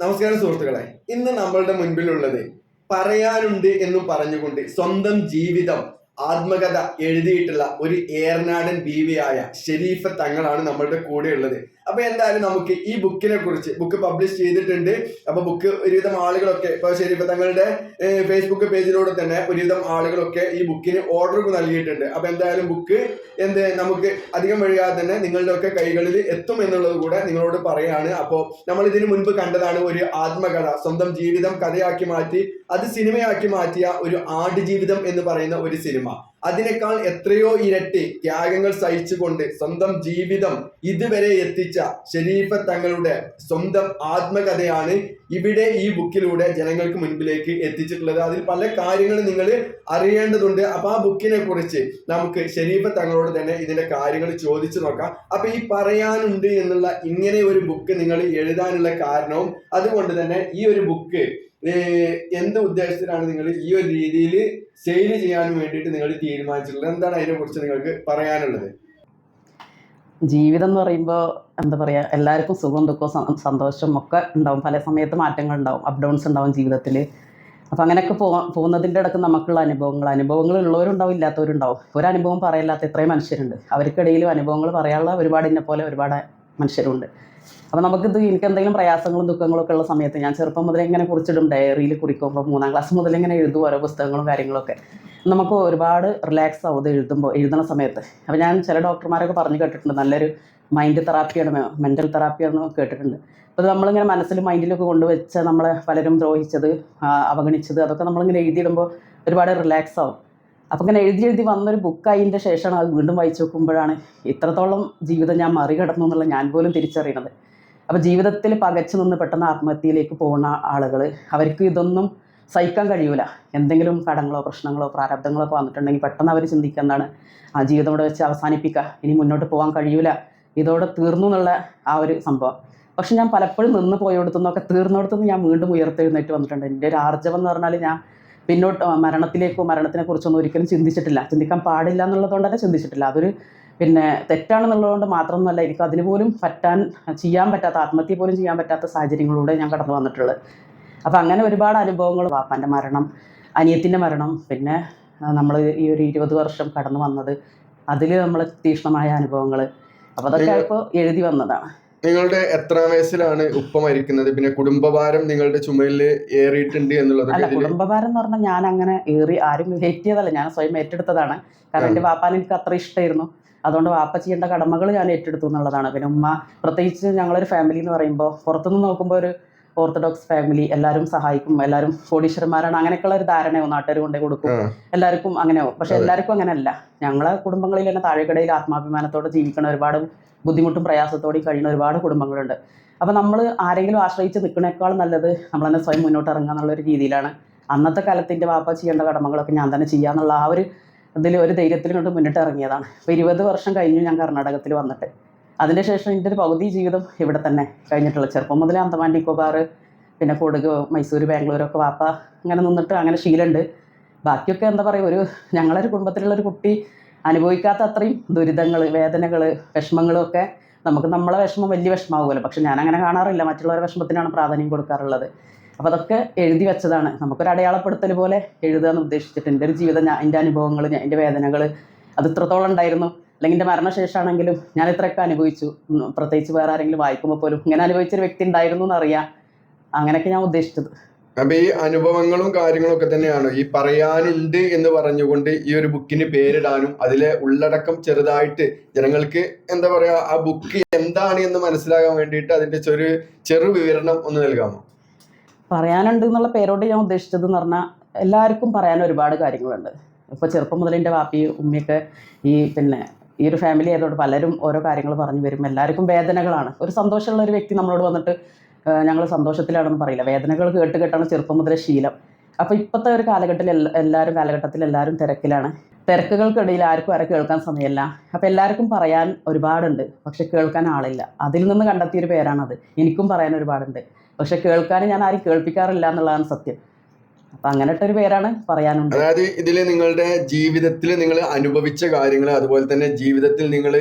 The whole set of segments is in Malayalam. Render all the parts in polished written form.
നമസ്കാരം സുഹൃത്തുക്കളെ, ഇന്ന് നമ്മളുടെ മുൻപിലുള്ളത് പറയാനുണ്ട് എന്നും പറഞ്ഞുകൊണ്ട് സ്വന്തം ജീവിതം ആത്മകഥ എഴുതിയിട്ടുള്ള ഒരു ഏറനാടൻ ബീവിയായ ഷെരീഫ തങ്ങളാണ് നമ്മളുടെ കൂടെ ഉള്ളത്. അപ്പൊ എന്തായാലും നമുക്ക് ഈ ബുക്കിനെ കുറിച്ച്, ബുക്ക് പബ്ലിഷ് ചെയ്തിട്ടുണ്ട്. അപ്പൊ ബുക്ക് ഒരുവിധം ആളുകളൊക്കെ ഇപ്പൊ ഷെരീഫ തങ്ങളുടെ ഫേസ്ബുക്ക് പേജിലൂടെ തന്നെ ഒരുവിധം ആളുകളൊക്കെ ഈ ബുക്കിന് ഓർഡർ നൽകിയിട്ടുണ്ട്. അപ്പൊ എന്തായാലും ബുക്ക് നമുക്ക് അധികം വൈകാതെ തന്നെ നിങ്ങളുടെ ഒക്കെ കൈകളിൽ എത്തും എന്നുള്ളത് കൂടെ നിങ്ങളോട് പറയാണ്. അപ്പോൾ നമ്മൾ ഇതിനു മുൻപ് കണ്ടതാണ് ഒരു ആത്മകഥ, സ്വന്തം ജീവിതം കഥയാക്കി മാറ്റി അത് സിനിമയാക്കി മാറ്റിയ ഒരു ആടുജീവിതം എന്ന് പറയുന്ന ഒരു സിനിമ. അതിനേക്കാൾ എത്രയോ ഇരട്ടി ത്യാഗങ്ങൾ സഹിച്ചുകൊണ്ട് സ്വന്തം ജീവിതം ഇതുവരെ എത്തിച്ച ഷെരീഫ തങ്ങളുടെ സ്വന്തം ആത്മകഥയാണ് ഇവിടെ ഈ ബുക്കിലൂടെ ജനങ്ങൾക്ക് മുൻപിലേക്ക് എത്തിച്ചിട്ടുള്ളത്. അതിൽ പല കാര്യങ്ങളും നിങ്ങൾ അറിയേണ്ടതുണ്ട്. അപ്പൊ ആ ബുക്കിനെ കുറിച്ച് നമുക്ക് ഷെരീഫ തങ്ങളോട് തന്നെ ഇതിന്റെ കാര്യങ്ങൾ ചോദിച്ചു നോക്കാം. അപ്പൊ ഈ പറയാനുണ്ട് എന്നുള്ള ഇങ്ങനെ ഒരു ബുക്ക് നിങ്ങൾ എഴുതാനുള്ള കാരണവും, അതുകൊണ്ട് തന്നെ ഈ ഒരു ബുക്ക് എന്ത് ഉദ്ദേശത്തിലാണ് നിങ്ങൾ ഈ ഒരു രീതിയിൽ സെയിൽ ചെയ്യാനും വേണ്ടിയിട്ട് നിങ്ങൾ തീരുമാനിച്ചിട്ടുള്ളത്? എന്താണ് അതിനെ കുറിച്ച് നിങ്ങൾക്ക് പറയാനുള്ളത്? ജീവിതം എന്ന് പറയുമ്പോൾ എന്താ പറയുക, എല്ലാവർക്കും സുഖവും ദുഃഖവും സന്തോഷവും ഒക്കെ ഉണ്ടാവും. പല സമയത്ത് മാറ്റങ്ങൾ ഉണ്ടാവും, അപ്പ് ഡൗൺസ് ഉണ്ടാവും ജീവിതത്തിൽ. അപ്പം അങ്ങനെയൊക്കെ പോകുന്നതിൻ്റെ ഇടയ്ക്ക് നമുക്കുള്ള അനുഭവങ്ങൾ ഉള്ളവരുണ്ടാവും, ഇല്ലാത്തവരുണ്ടാവും. ഒരനുഭവം പറയില്ലാത്ത എത്രയും മനുഷ്യരുണ്ട്. അവർക്കിടയിലും അനുഭവങ്ങൾ പറയാനുള്ള ഒരുപാട് എന്നെ പോലെ ഒരുപാട് മനുഷ്യരുണ്ട്. അപ്പോൾ എനിക്ക് എന്തെങ്കിലും പ്രയാസങ്ങളും ദുഃഖങ്ങളും ഒക്കെ ഉള്ള സമയത്ത് ഞാൻ ചെറുപ്പം മുതലേ ഇങ്ങനെ കുറിച്ചിടും, ഡയറിയിൽ കുറിക്കുമ്പോൾ 3ാം ക്ലാസ് മുതൽ ഇങ്ങനെ എഴുതും ഓരോ പുസ്തകങ്ങളും കാര്യങ്ങളൊക്കെ. നമുക്ക് ഒരുപാട് റിലാക്സ് ആവും എഴുതുന്ന സമയത്ത്. അപ്പോൾ ഞാൻ ചില ഡോക്ടർമാരൊക്കെ പറഞ്ഞു കേട്ടിട്ടുണ്ട്, നല്ലൊരു മൈൻഡ് തെറാപ്പിയാണ്, മെൻ്റൽ തെറാപ്പിയാണെന്ന് കേട്ടിട്ടുണ്ട്. അപ്പോൾ നമ്മളിങ്ങനെ മനസ്സിലും മൈൻഡിലൊക്കെ കൊണ്ടുവച്ച നമ്മളെ പലരും ദ്രോഹിച്ചത്, അവഗണിച്ചത്, അതൊക്കെ നമ്മളിങ്ങനെ എഴുതിയിടുമ്പോൾ ഒരുപാട് റിലാക്സ് ആവും. അപ്പോൾ ഇങ്ങനെ എഴുതി വന്നൊരു ബുക്കായതിൻ്റെ ശേഷമാണ് അത് വീണ്ടും വായിച്ചു നോക്കുമ്പോഴാണ് ഇത്രത്തോളം ജീവിതം ഞാൻ മറികടന്നു എന്നുള്ള ഞാൻ പോലും തിരിച്ചറിയണത്. അപ്പോൾ ജീവിതത്തിൽ പകച്ചു നിന്ന് പെട്ടെന്ന് ആത്മഹത്യയിലേക്ക് പോകുന്ന ആളുകൾ, അവർക്ക് ഇതൊന്നും സഹിക്കാൻ കഴിയൂല. എന്തെങ്കിലും കടങ്ങളോ പ്രശ്നങ്ങളോ പ്രാരാബ്ദങ്ങളോ ഒക്കെ വന്നിട്ടുണ്ടെങ്കിൽ പെട്ടെന്ന് അവർ ചിന്തിക്കുന്നതാണ്, ആ ജീവിതം ഇവിടെ വെച്ച് അവസാനിപ്പിക്കുക, ഇനി മുന്നോട്ട് പോകാൻ കഴിയൂല, ഇതോടെ തീർന്നു എന്നുള്ള ആ ഒരു സംഭവം. പക്ഷെ ഞാൻ പലപ്പോഴും നിന്ന് പോയോടത്തുനിന്നൊക്കെ തീർന്നിടത്തുനിന്ന് ഞാൻ വീണ്ടും ഉയർത്തെഴുന്നേറ്റ് വന്നിട്ടുണ്ട്. എൻ്റെ ഒരു ആർജവം എന്ന് പറഞ്ഞാൽ ഞാൻ പിന്നോട്ട് മരണത്തിനെ കുറിച്ചൊന്നും ഒരിക്കലും ചിന്തിക്കാൻ പാടില്ല എന്നുള്ളതുകൊണ്ട് തന്നെ ചിന്തിച്ചിട്ടില്ല. അതൊരു തെറ്റാണെന്നുള്ളതുകൊണ്ട് മാത്രമൊന്നുമല്ല, എനിക്ക് അതിന് പോലും ചെയ്യാൻ പറ്റാത്ത, ആത്മഹത്യ പോലും ചെയ്യാൻ പറ്റാത്ത സാഹചര്യങ്ങളിലൂടെ ഞാൻ കടന്നു വന്നിട്ടുള്ളത്. അപ്പം അങ്ങനെ ഒരുപാട് അനുഭവങ്ങൾ, വാപ്പാൻ്റെ മരണം, അനിയത്തിൻ്റെ മരണം, പിന്നെ നമ്മൾ ഈ ഒരു 20 വർഷം കടന്നു വന്നത്, അതിൽ നമ്മൾ തീക്ഷ്ണമായ അനുഭവങ്ങൾ, അപ്പോൾ അതൊക്കെ ഇപ്പോൾ എഴുതി വന്നതാണ്. നിങ്ങളുടെ എത്രാം വയസ്സിലാണ് ഉപ്പ മരിക്കുന്നത്? പിന്നെ കുടുംബഭാരം നിങ്ങളുടെ ചുമലിൽ ഏറിയിട്ടുണ്ട് എന്നുള്ളത്? അല്ല, കുടുംബഭാരം എന്ന് പറഞ്ഞാൽ ഞാൻ അങ്ങനെ ആരും ഹേറ്റ് ചെയ്തതല്ല, ഞാൻ സ്വയം ഏറ്റെടുത്തതാണ്. കാരണം എൻ്റെ വാപ്പാൻ എനിക്ക് അത്ര ഇഷ്ടമായിരുന്നു, അതുകൊണ്ട് വാപ്പ ചെയ്യേണ്ട കടമകൾ ഞാൻ ഏറ്റെടുത്തു എന്നുള്ളതാണ്. പിന്നെ ഉമ്മ, പ്രത്യേകിച്ച് ഞങ്ങളൊരു ഫാമിലി എന്ന് പറയുമ്പോൾ പുറത്തുനിന്ന് നോക്കുമ്പോൾ ഒരു ഓർത്തഡോക്സ് ഫാമിലി, എല്ലാവരും സഹായിക്കും, എല്ലാവരും കോടീശ്വരന്മാരാണ്, അങ്ങനെയൊക്കെയുള്ള ഒരു ധാരണയാവും, നാട്ടുകാർ കൊണ്ടേ കൊടുക്കും, എല്ലാവർക്കും അങ്ങനെയാവും. പക്ഷെ എല്ലാവർക്കും അങ്ങനെയല്ല. ഞങ്ങളെ കുടുംബങ്ങളിൽ തന്നെ താഴെക്കടയിൽ ആത്മാഭിമാനത്തോടെ ജീവിക്കുന്ന, ഒരുപാട് ബുദ്ധിമുട്ടും പ്രയാസത്തോടെയും കഴിയുന്ന ഒരുപാട് കുടുംബങ്ങളുണ്ട്. അപ്പോൾ നമ്മൾ ആരെങ്കിലും ആശ്രയിച്ച് നിൽക്കുന്നേക്കാൾ നല്ലത് നമ്മൾ തന്നെ സ്വയം മുന്നോട്ട് ഇറങ്ങുക എന്നുള്ളൊരു രീതിയിലാണ് അന്നത്തെ കാലത്തിൻ്റെ വാപ്പ ചെയ്യേണ്ട കടമകളൊക്കെ ഞാൻ തന്നെ ചെയ്യാന്നുള്ള ആ ഒരു ഒരു ധൈര്യത്തിൽ കൊണ്ട് മുന്നിട്ട് ഇറങ്ങിയതാണ്. ഇപ്പോൾ 20 വർഷം കഴിഞ്ഞു ഞാൻ കർണാടകത്തിൽ വന്നിട്ട്. അതിൻ്റെ ശേഷം എൻ്റെ ഒരു പകുതി ജീവിതം ഇവിടെ തന്നെ കഴിഞ്ഞിട്ടുള്ള. ചെറുപ്പം മുതലേ അന്തമാൻ നിക്കോബാർ, പിന്നെ കൊടുക്, മൈസൂർ, ബാംഗ്ലൂരൊക്കെ വാപ്പ അങ്ങനെ നിന്നിട്ട് അങ്ങനെ ശീലമുണ്ട്. ബാക്കിയൊക്കെ എന്താ പറയുക, ഞങ്ങളൊരു കുടുംബത്തിലുള്ളൊരു കുട്ടി അനുഭവിക്കാത്ത അത്രയും ദുരിതങ്ങൾ, വേദനകൾ, വിഷമങ്ങളും ഒക്കെ നമുക്ക് നമ്മളെ വിഷമം വലിയ വിഷമാവുമല്ലോ. പക്ഷെ ഞാൻ അങ്ങനെ കാണാറില്ല, മറ്റുള്ളവരുടെ വിഷമത്തിനാണ് പ്രാധാന്യം കൊടുക്കാറുള്ളത്. അപ്പോൾ അതൊക്കെ എഴുതി വെച്ചതാണ്, നമുക്കൊരു അടയാളപ്പെടുത്തൽ പോലെ എഴുതാന്ന് ഉദ്ദേശിച്ചിട്ട്. എൻ്റെ ഒരു ജീവിതം, എൻ്റെ അനുഭവങ്ങൾ, എൻ്റെ വേദനകൾ അത് ഇത്രത്തോളം ഉണ്ടായിരുന്നു. അല്ലെങ്കിൽ എൻ്റെ മരണശേഷമാണെങ്കിലും ഞാൻ ഇത്രയൊക്കെ അനുഭവിച്ചു, പ്രത്യേകിച്ച് വേറെ ആരെങ്കിലും വായിക്കുമ്പോൾ പോലും ഇങ്ങനെ അനുഭവിച്ചൊരു വ്യക്തി ഉണ്ടായിരുന്നു എന്നറിയാം. അങ്ങനെയൊക്കെ ഞാൻ ഉദ്ദേശിച്ചത്. അപ്പൊ ഈ അനുഭവങ്ങളും കാര്യങ്ങളും ഒക്കെ തന്നെയാണ് ഈ പറയാനുണ്ട് എന്ന് പറഞ്ഞുകൊണ്ട് ഈ ഒരു ബുക്കിന് പേരിടാനും അതിലെ ഉള്ളടക്കം ചെറുതായിട്ട് ജനങ്ങൾക്ക് എന്താ പറയാ, ആ ബുക്ക് എന്താണ് എന്ന് മനസ്സിലാകാൻ വേണ്ടിയിട്ട് അതിന്റെ ചെറു വിവരണം ഒന്ന് നൽകാമോ? പറയാനുണ്ട് എന്നുള്ള പേരോട് ഞാൻ ഉദ്ദേശിച്ചത് എന്ന് പറഞ്ഞാൽ, എല്ലാവർക്കും പറയാൻ ഒരുപാട് കാര്യങ്ങളുണ്ട്. ഇപ്പോൾ ചെറുപ്പം മുതൽ എൻ്റെ വാപ്പിയും ഉമ്മയൊക്കെ ഈ ഒരു ഫാമിലി ആയതുകൊണ്ട് പലരും ഓരോ കാര്യങ്ങൾ പറഞ്ഞു വരും. എല്ലാവർക്കും വേദനകളാണ്. ഒരു സന്തോഷമുള്ള ഒരു വ്യക്തി നമ്മളോട് വന്നിട്ട് ഞങ്ങൾ സന്തോഷത്തിലാണെന്ന് പറയില്ല, വേദനകൾ കേട്ടാണ് ചെറുപ്പം മുതലേ ശീലം. അപ്പോൾ ഇപ്പോഴത്തെ ഒരു കാലഘട്ടത്തിൽ എല്ലാവരും തിരക്കിലാണ്. തിരക്കുകൾക്കിടയിൽ ആർക്കും ആരെ കേൾക്കാൻ സമയമില്ല. അപ്പോൾ എല്ലാവർക്കും പറയാൻ ഒരുപാടുണ്ട്, പക്ഷെ കേൾക്കാൻ ആളില്ല. അതിൽ നിന്ന് കണ്ടെത്തിയൊരു പേരാണത്. എനിക്കും പറയാൻ ഒരുപാടുണ്ട്, പക്ഷെ കേൾക്കാൻ ഞാൻ ആരും കേൾപ്പിക്കാറില്ല എന്നുള്ളതാണ് സത്യം. അപ്പം അങ്ങനത്തെ ഒരു പേരാണ് പറയാനുണ്ട്. അതായത് ഇതിൽ നിങ്ങളുടെ ജീവിതത്തിൽ നിങ്ങൾ അനുഭവിച്ച കാര്യങ്ങൾ, അതുപോലെ തന്നെ ജീവിതത്തിൽ നിങ്ങൾ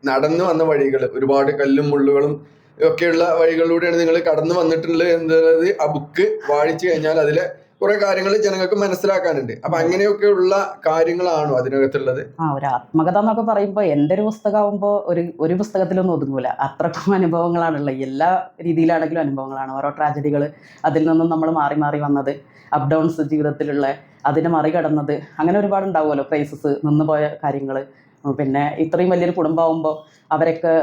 നടന്നു വന്ന വഴികൾ, ഒരുപാട് കല്ലും മുള്ളുകളും ഒക്കെയുള്ള വഴികളിലൂടെയാണ് നിങ്ങൾ കടന്നു വന്നിട്ടുള്ളത് എന്നുള്ളത് ആ ബുക്ക് വായിച്ചു കഴിഞ്ഞാൽ അതിലെ കുറെ കാര്യങ്ങൾ ജനങ്ങൾക്ക് മനസ്സിലാക്കാനുണ്ട്. അപ്പൊ അങ്ങനെയൊക്കെയുള്ള കാര്യങ്ങളാണോ അതിനകത്തുള്ളത്? ഒരു ആത്മകഥ എന്നൊക്കെ പറയുമ്പോൾ എൻ്റെ ഒരു പുസ്തകമാകുമ്പോൾ ഒരു പുസ്തകത്തിലൊന്നും ഒതുങ്ങൂല. അത്രക്കും അനുഭവങ്ങളാണുള്ളത്. എല്ലാ രീതിയിലാണെങ്കിലും അനുഭവങ്ങളാണ്. ഓരോ ട്രാജഡികൾ, അതിൽ നിന്നും നമ്മൾ മാറി മാറി വന്നത്, അപ് ഡൗൺസ് ജീവിതത്തിലുള്ള, അതിനെ മറികടന്നത്, അങ്ങനെ ഒരുപാട് ഉണ്ടാവുമല്ലോ. ക്രൈസിസ്, നിന്നുപോയ കാര്യങ്ങൾ. പിന്നെ ഇത്രയും വലിയൊരു കുടുംബമാകുമ്പോൾ അവരൊക്കെ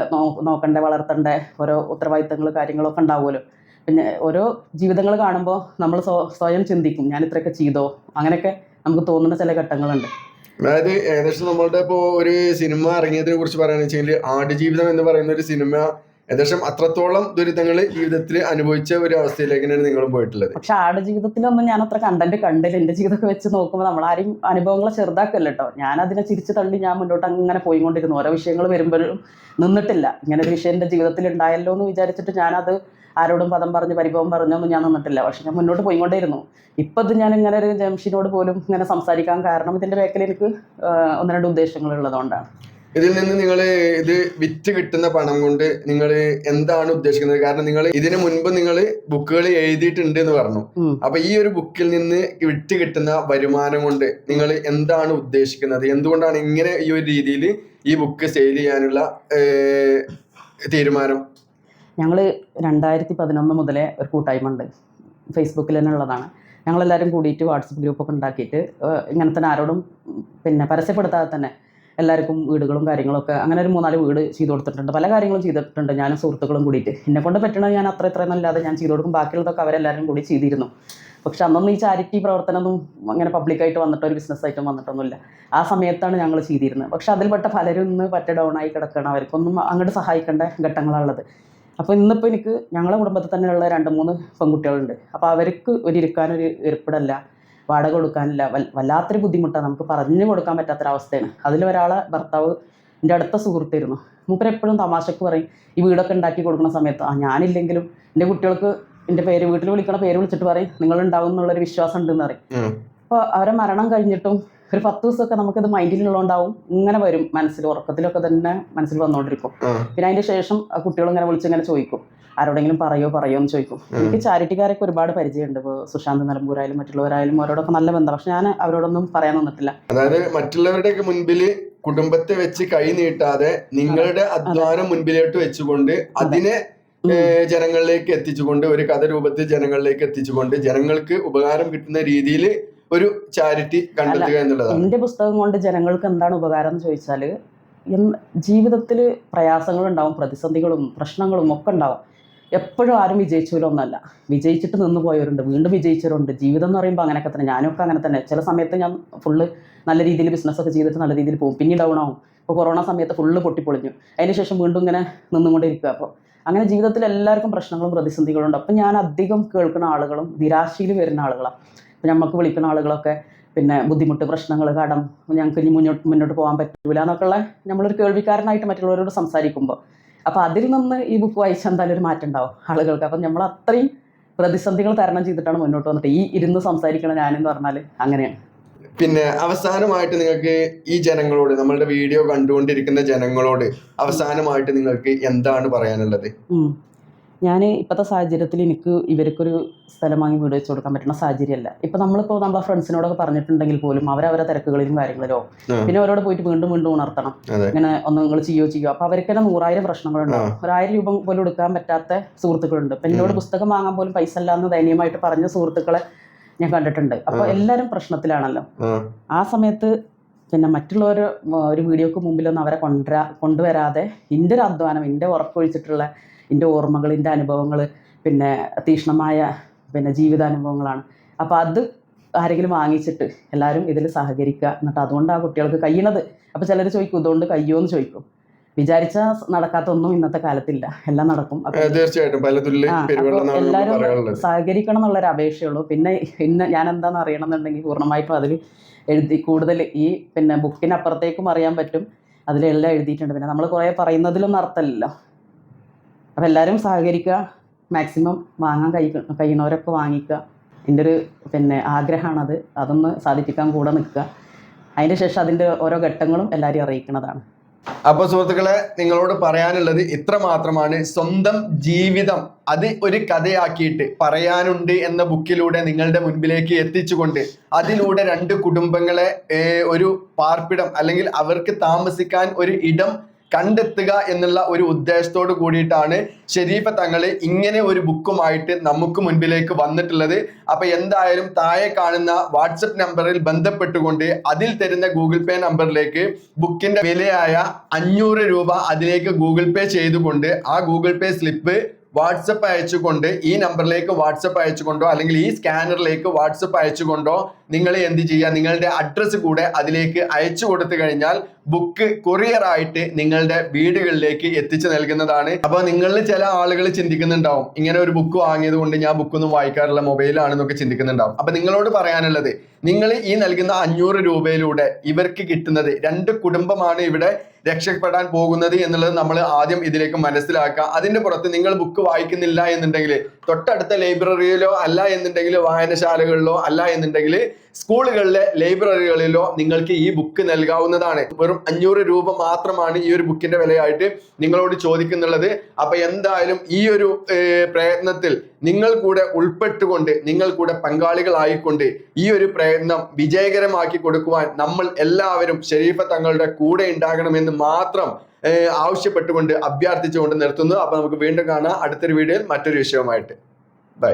നോക്കണ്ട, വളർത്തേണ്ട ഓരോ ഉത്തരവാദിത്തങ്ങൾ, കാര്യങ്ങളൊക്കെ ഉണ്ടാവുമല്ലോ. പിന്നെ ഓരോ ജീവിതങ്ങൾ കാണുമ്പോൾ നമ്മൾ സ്വയം ചിന്തിക്കും, ഞാൻ ഇത്രയൊക്കെ ചെയ്തോ, അങ്ങനെയൊക്കെ നമുക്ക് തോന്നുന്ന ചില ഘട്ടങ്ങളുണ്ട്. അതായത് ഏകദേശം നമ്മളുടെ ഇപ്പോൾ ഒരു സിനിമ ഇറങ്ങിയതിനെ കുറിച്ച് പറയുകയാണെന്ന് വെച്ചാൽ ആടുജീവിതം എന്ന് പറയുന്ന ഒരു സിനിമ ഏകദേശം അത്രത്തോളം ദുരിതങ്ങൾ ജീവിതത്തിൽ അനുഭവിച്ച ഒരു അവസ്ഥയിലേക്കാണ് നിങ്ങളും പോയിട്ടുള്ളത്. പക്ഷെ ആടുജീവിതത്തിലൊന്നും ഞാൻ അത്ര കണ്ടന്റ് കണ്ടില്ല. എൻ്റെ ജീവിതമൊക്കെ വെച്ച് നോക്കുമ്പോൾ നമ്മളാരും അനുഭവങ്ങളെ ചെറുതാക്കല്ല കേട്ടോ. ഞാനതിനെ ചിരിച്ച് തള്ളി ഞാൻ മുന്നോട്ട് അങ്ങനെ പോയിക്കൊണ്ടിരുന്നു. ഓരോ വിഷയങ്ങൾ വരുമ്പോഴും നിന്നിട്ടില്ല. ഇങ്ങനെ ഒരു വിഷയം എൻ്റെ ജീവിതത്തിൽ ഉണ്ടായല്ലോ എന്ന് വിചാരിച്ചിട്ട് ഞാനത് ആരോടും പദം പറഞ്ഞ് പരിഭവം പറഞ്ഞൊന്നും ഞാൻ നിന്നിട്ടില്ല. പക്ഷെ ഞാൻ മുന്നോട്ട് പോയിക്കൊണ്ടേയിരുന്നു. ഇപ്പം ഇത് ഞാൻ ഇങ്ങനെ ഒരു ജംഷിനോട് പോലും ഇങ്ങനെ സംസാരിക്കാൻ കാരണം ഇതിൻ്റെ ബാക്കിൽ എനിക്ക് 1-2 ഉദ്ദേശങ്ങൾ ഉള്ളതുകൊണ്ടാണ്. ഇതിൽ നിന്ന് നിങ്ങൾ ഇത് വിറ്റ് കിട്ടുന്ന പണം കൊണ്ട് നിങ്ങൾ എന്താണ് ഉദ്ദേശിക്കുന്നത്? കാരണം നിങ്ങൾ ഇതിനു മുൻപ് നിങ്ങൾ ബുക്കുകൾ എഴുതിയിട്ടുണ്ട് എന്ന് പറഞ്ഞു. അപ്പൊ ഈ ഒരു ബുക്കിൽ നിന്ന് വിറ്റ് കിട്ടുന്ന വരുമാനം കൊണ്ട് നിങ്ങൾ എന്താണ് ഉദ്ദേശിക്കുന്നത്? എന്തുകൊണ്ടാണ് ഇങ്ങനെ ഈ ഒരു രീതിയിൽ ഈ ബുക്ക് സെയിൽ ചെയ്യാനുള്ള തീരുമാനം? ഞങ്ങൾ 2011 മുതലേ ഒരു കൂട്ടായ്മ ഉണ്ട്, ഫേസ്ബുക്കിൽ തന്നെ ഉള്ളതാണ്. ഞങ്ങളെല്ലാവരും കൂടിയിട്ട് വാട്സപ്പ് ഗ്രൂപ്പൊക്കെ ഉണ്ടാക്കിയിട്ട് ഇങ്ങനെ തന്നെ ആരോടും പിന്നെ പരസ്യപ്പെടുത്താതെ തന്നെ എല്ലാവർക്കും വീടുകളും കാര്യങ്ങളൊക്കെ അങ്ങനെ ഒരു 3-4 വീട് ചെയ്ത് കൊടുത്തിട്ടുണ്ട്. പല കാര്യങ്ങളും ചെയ്തിട്ടുണ്ട് ഞാനും സുഹൃത്തുക്കളും കൂടിയിട്ട്. എന്നെ കൊണ്ട് പറ്റണത് ഞാൻ അത്ര എന്നല്ലാതെ ഞാൻ ചെയ്ത് കൊടുക്കും. ബാക്കിയുള്ളതൊക്കെ അവരെല്ലാവരും കൂടി ചെയ്തിരുന്നു. പക്ഷെ അന്നൊന്നും ഈ ചാരിറ്റി പ്രവർത്തനമൊന്നും അങ്ങനെ പബ്ലിക്കായിട്ട് വന്നിട്ടോ ഒരു ബിസിനസ്സായിട്ടും വന്നിട്ടൊന്നുമില്ല. ആ സമയത്താണ് ഞങ്ങൾ ചെയ്തിരുന്നത്. പക്ഷെ അതിൽപ്പെട്ട പലരും ഇന്ന് പറ്റ ഡൗണായി കിടക്കണം. അവർക്കൊന്നും അങ്ങോട്ട് സഹായിക്കേണ്ട ഘട്ടങ്ങളാണുള്ളത്. അപ്പോൾ ഇന്നിപ്പോൾ എനിക്ക് ഞങ്ങളുടെ കുടുംബത്തിൽ തന്നെയുള്ള 2-3 പെൺകുട്ടികളുണ്ട്. അപ്പോൾ അവർക്ക് ഇരിക്കാനൊരു ഇരിപ്പിടല്ല, വാടക കൊടുക്കാനില്ല. വല്ലാത്തൊരു ബുദ്ധിമുട്ടാണ്, നമുക്ക് പറഞ്ഞു കൊടുക്കാൻ പറ്റാത്തൊരവസ്ഥയാണ്. അതിലൊരാളെ ഭർത്താവ് എൻ്റെ അടുത്ത സുഹൃത്തായിരുന്നു. മൂപ്പരെപ്പോഴും തമാശക്ക് പറയും, ഈ വീടൊക്കെ ഉണ്ടാക്കി കൊടുക്കുന്ന സമയത്ത് ഞാനില്ലെങ്കിലും എൻ്റെ കുട്ടികൾക്ക് എൻ്റെ പേര് വീട്ടിൽ വിളിക്കണ പേര് വിളിച്ചിട്ട് പറയും നിങ്ങളുണ്ടാവും എന്നുള്ളൊരു വിശ്വാസം ഉണ്ടെന്ന് പറയും. അപ്പോൾ അവരെ മരണം കഴിഞ്ഞിട്ടും ഒരു 10 ദിവസമൊക്കെ നമുക്കിത് മൈൻഡിലുള്ളതുകൊണ്ടാവും ഇങ്ങനെ വരും മനസ്സിൽ, ഉറക്കത്തിലൊക്കെ തന്നെ മനസ്സിൽ വന്നുകൊണ്ടിരിക്കും. പിന്നെ അതിൻ്റെ ശേഷം കുട്ടികൾ ഇങ്ങനെ വിളിച്ചിങ്ങനെ ചോദിക്കും, ആരോടെങ്കിലും പറയോ എന്ന് ചോദിക്കും. എനിക്ക് ചാരിറ്റിക്കാരൊക്കെ ഒരുപാട് പരിചയമുണ്ട്. ഇപ്പോൾ സുശാന്ത് നിലമ്പൂരായാലും മറ്റുള്ളവരായാലും അവരോടൊക്കെ നല്ല ബന്ധം. പക്ഷെ ഞാൻ അവരോടൊന്നും പറയാൻ നിന്നിട്ടില്ല. അതായത് മറ്റുള്ളവരുടെയൊക്കെ മുൻപിൽ കുടുംബത്തെ വെച്ച് കൈ നീട്ടാതെ നിങ്ങളുടെ അധ്വാനം മുൻപിലോട്ട് വെച്ചുകൊണ്ട് അതിനെ ജനങ്ങളിലേക്ക് എത്തിച്ചുകൊണ്ട്, ഒരു കഥ രൂപത്തിൽ ജനങ്ങളിലേക്ക് എത്തിച്ചുകൊണ്ട് ജനങ്ങൾക്ക് ഉപകാരം കിട്ടുന്ന രീതിയിൽ ഒരു ചാരിറ്റി കണ്ടെത്തുക എന്നുള്ളതാണ്. എൻ്റെ പുസ്തകം കൊണ്ട് ജനങ്ങൾക്ക് എന്താണ് ഉപകാരം എന്ന് ചോദിച്ചാൽ, ജീവിതത്തിൽ പ്രയാസങ്ങളുണ്ടാവും, പ്രതിസന്ധികളും പ്രശ്നങ്ങളും ഒക്കെ ഉണ്ടാവും. എപ്പോഴും ആരും വിജയിച്ചവരൊന്നുമല്ല, വിജയിച്ചിട്ട് നിന്ന് പോയവരുണ്ട്, വീണ്ടും വിജയിച്ചവരുണ്ട്. ജീവിതം എന്ന് പറയുമ്പോൾ അങ്ങനെയൊക്കെ തന്നെ. ഞാനൊക്കെ അങ്ങനെ തന്നെ. ചില സമയത്ത് ഞാൻ ഫുള്ള് നല്ല രീതിയിൽ ബിസിനസ്സൊക്കെ ചെയ്തിട്ട് നല്ല രീതിയിൽ പോകും, പിന്നെ ഡൗൺ ആവും. ഇപ്പോൾ കൊറോണ സമയത്ത് ഫുള്ള് പൊട്ടിപ്പൊളിഞ്ഞു, അതിന് ശേഷം വീണ്ടും ഇങ്ങനെ നിന്നുകൊണ്ടിരിക്കുക. അപ്പോൾ അങ്ങനെ ജീവിതത്തിൽ എല്ലാവർക്കും പ്രശ്നങ്ങളും പ്രതിസന്ധികളും ഉണ്ട്. അപ്പം ഞാൻ അധികം കേൾക്കുന്ന ആളുകളും നിരാശയിൽ വരുന്ന ആളുകളാണ്. അപ്പം നമുക്ക് വിളിക്കുന്ന ആളുകളൊക്കെ പിന്നെ ബുദ്ധിമുട്ട്, പ്രശ്നങ്ങൾ, കടം, ഞങ്ങൾക്ക് ഇനി മുന്നോട്ട് പോകാൻ പറ്റില്ല എന്നൊക്കെയുള്ള നമ്മളൊരു കേൾവിക്കാരനായിട്ട് മറ്റുള്ളവരോട് സംസാരിക്കുമ്പോൾ, അപ്പോൾ അതിൽ നിന്ന് ഈ ബുക്ക് വായിച്ചാൽ എന്തായാലും ഒരു മാറ്റം ഉണ്ടാവും ആളുകൾക്ക്. അപ്പം നമ്മൾ അത്രയും പ്രതിസന്ധികൾ തരണം ചെയ്തിട്ടാണ് മുന്നോട്ട് വന്നിട്ട് ഈ ഇരുന്ന് സംസാരിക്കണം ഞാനെന്ന് പറഞ്ഞാൽ അങ്ങനെയാണ്. പിന്നെ അവസാനമായിട്ട് നിങ്ങൾക്ക് ഈ ജനങ്ങളോട്, നമ്മളുടെ വീഡിയോ കണ്ടുകൊണ്ടിരിക്കുന്ന ജനങ്ങളോട് അവസാനമായിട്ട് നിങ്ങൾക്ക് എന്താണ് പറയാനുള്ളത്? ഞാൻ ഇപ്പോഴത്തെ സാഹചര്യത്തിൽ എനിക്ക് ഇവർക്കൊരു സ്ഥലം വാങ്ങി വീട് വെച്ച് കൊടുക്കാൻ പറ്റുന്ന സാഹചര്യമല്ല. ഇപ്പം നമ്മളിപ്പോൾ നമ്മളെ ഫ്രണ്ട്സിനോടൊക്കെ പറഞ്ഞിട്ടുണ്ടെങ്കിൽ പോലും അവരവരെ തിരക്കുകളിലും കാര്യങ്ങളിലോ, പിന്നെ അവരോട് പോയിട്ട് വീണ്ടും ഉണർത്തണം, ഇങ്ങനെ ഒന്ന് നിങ്ങൾ ചെയ്യോ. അപ്പോൾ അവർക്ക് തന്നെ 100,000 പ്രശ്നങ്ങളുണ്ടാവും. 1,000 രൂപ പോലും എടുക്കാൻ പറ്റാത്ത സുഹൃത്തുക്കളുണ്ട്. ഇപ്പം എന്നോട് പുസ്തകം വാങ്ങാൻ പോലും പൈസ ഇല്ല എന്ന് ദയനീയമായിട്ട് പറഞ്ഞ സുഹൃത്തുക്കളെ ഞാൻ കണ്ടിട്ടുണ്ട്. അപ്പോൾ എല്ലാവരും പ്രശ്നത്തിലാണല്ലോ. ആ സമയത്ത് പിന്നെ മറ്റുള്ളവർ ഒരു വീഡിയോക്ക് മുമ്പിലൊന്നും അവരെ കൊണ്ടുവരാതെ എൻ്റെ ഒരു അധ്വാനം, എൻ്റെ ഉറപ്പൊഴിച്ചിട്ടുള്ള എൻ്റെ ഓർമ്മകൾ, എൻ്റെ അനുഭവങ്ങൾ, പിന്നെ തീക്ഷ്ണമായ പിന്നെ ജീവിതാനുഭവങ്ങളാണ്. അപ്പോൾ അത് ആരെങ്കിലും വാങ്ങിച്ചിട്ട് എല്ലാവരും ഇതിൽ സഹകരിക്കുക. എന്നിട്ട് അതുകൊണ്ട് ആ കുട്ടികൾക്ക് കഴിയണത്. അപ്പോൾ ചിലർ ചോദിക്കും ഇതുകൊണ്ട് കഴിയുമോ എന്ന് ചോദിക്കും. വിചാരിച്ചാൽ നടക്കാത്തൊന്നും ഇന്നത്തെ കാലത്തില്ല, എല്ലാം നടക്കും. തീർച്ചയായിട്ടും എല്ലാവരും സഹകരിക്കണം എന്നുള്ളൊരു അപേക്ഷയുള്ളൂ. പിന്നെ ഞാൻ എന്താണെന്ന് അറിയണമെന്നുണ്ടെങ്കിൽ പൂർണ്ണമായിട്ടും അതിൽ കൂടുതൽ ഈ പിന്നെ ബുക്കിനപ്പുറത്തേക്കും അറിയാൻ പറ്റും. അതിലെല്ലാം എഴുതിയിട്ടുണ്ട്. പിന്നെ നമ്മൾ കുറേ പറയുന്നതിലൊന്നും അർത്ഥമില്ലല്ലോ. അപ്പോൾ എല്ലാവരും സഹകരിക്കുക, മാക്സിമം വാങ്ങാൻ കഴിയുന്നവരൊക്കെ വാങ്ങിക്കുക. എൻ്റെ ഒരു പിന്നെ ആഗ്രഹമാണത്. അതൊന്ന് സാധിപ്പിക്കാൻ കൂടെ നിൽക്കുക. അതിന് ശേഷം അതിൻ്റെ ഓരോ ഘട്ടങ്ങളും എല്ലാവരെയും അറിയിക്കുന്നതാണ്. അപ്പൊ സുഹൃത്തുക്കളെ, നിങ്ങളോട് പറയാനുള്ളത് ഇത്ര മാത്രമാണ്. സ്വന്തം ജീവിതം അത് ഒരു കഥയാക്കിയിട്ട് പറയാനുണ്ട് എന്ന ബുക്കിലൂടെ നിങ്ങളുടെ മുൻപിലേക്ക് എത്തിച്ചുകൊണ്ട് അതിലൂടെ 2 കുടുംബങ്ങളെ ഒരു പാർപ്പിടം അല്ലെങ്കിൽ അവർക്ക് താമസിക്കാൻ ഒരു ഇടം കണ്ടെത്തുക എന്നുള്ള ഒരു ഉദ്ദേശത്തോട് കൂടിയിട്ടാണ് ഷെരീഫ തങ്ങൾ ഇങ്ങനെ ഒരു ബുക്കുമായിട്ട് നമുക്ക് മുൻപിലേക്ക് വന്നിട്ടുള്ളത്. അപ്പൊ എന്തായാലും താഴെ കാണുന്ന വാട്സപ്പ് നമ്പറിൽ ബന്ധപ്പെട്ടുകൊണ്ട് അതിൽ തരുന്ന ഗൂഗിൾ പേ നമ്പറിലേക്ക് ബുക്കിന്റെ വിലയായ 500 രൂപ അതിലേക്ക് ഗൂഗിൾ പേ ചെയ്തുകൊണ്ട് ആ ഗൂഗിൾ പേ സ്ലിപ്പ് വാട്സപ്പ് അയച്ചുകൊണ്ട് ഈ നമ്പറിലേക്ക് വാട്സപ്പ് അയച്ചുകൊണ്ടോ അല്ലെങ്കിൽ ഈ സ്കാനറിലേക്ക് വാട്സപ്പ് അയച്ചുകൊണ്ടോ നിങ്ങൾ എന്ത് ചെയ്യുക, നിങ്ങളുടെ അഡ്രസ്സ് കൂടെ അതിലേക്ക് അയച്ചു കൊടുത്തു കഴിഞ്ഞാൽ ബുക്ക് കൊറിയർ ആയിട്ട് നിങ്ങളുടെ വീടുകളിലേക്ക് എത്തിച്ചു നൽകുന്നതാണ്. അപ്പൊ നിങ്ങളിൽ ചില ആളുകൾ ചിന്തിക്കുന്നുണ്ടാവും, ഇങ്ങനെ ഒരു ബുക്ക് വാങ്ങിയത് കൊണ്ട് ഞാൻ ബുക്കൊന്നും വായിക്കാറില്ല, മൊബൈലാണെന്നൊക്കെ ചിന്തിക്കുന്നുണ്ടാവും. അപ്പൊ നിങ്ങളോട് പറയാനുള്ളത്, നിങ്ങൾ ഈ നൽകുന്ന 500 രൂപയിലൂടെ ഇവർക്ക് കിട്ടുന്നത് 2 കുടുംബമാണ് ഇവിടെ രക്ഷപ്പെടാൻ പോകുന്നത് എന്നുള്ളത് നമ്മൾ ആദ്യം ഇതിലേക്ക് മനസ്സിലാക്കുക. അതിന്റെ പുറത്ത് നിങ്ങൾ ബുക്ക് വായിക്കുന്നില്ല എന്നുണ്ടെങ്കിൽ തൊട്ടടുത്ത ലൈബ്രറിയിലോ അല്ല എന്നുണ്ടെങ്കിൽ വായനശാലകളിലോ അല്ല എന്നുണ്ടെങ്കിൽ സ്കൂളുകളിലെ ലൈബ്രറികളിലോ നിങ്ങൾക്ക് ഈ ബുക്ക് നൽകാവുന്നതാണ്. വെറും 500 രൂപ മാത്രമാണ് ഈ ഒരു ബുക്കിന്റെ വിലയായിട്ട് നിങ്ങളോട് ചോദിക്കുന്നുള്ളത്. അപ്പൊ എന്തായാലും ഈ ഒരു പ്രയത്നത്തിൽ നിങ്ങൾ കൂടെ ഉൾപ്പെട്ടുകൊണ്ട് നിങ്ങൾ കൂടെ പങ്കാളികളായിക്കൊണ്ട് ഈ ഒരു പ്രയത്നം വിജയകരമാക്കി കൊടുക്കുവാൻ നമ്മൾ എല്ലാവരും ഷെരീഫ തങ്ങളുടെ കൂടെ ഉണ്ടാകണമെന്ന് മാത്രം ആവശ്യപ്പെട്ടുകൊണ്ട് അഭ്യർത്ഥിച്ചുകൊണ്ട് നിർത്തുന്നു. അപ്പൊ നമുക്ക് വീണ്ടും കാണാം അടുത്തൊരു വീഡിയോയിൽ മറ്റൊരു വിഷയവുമായിട്ട്. ബൈ.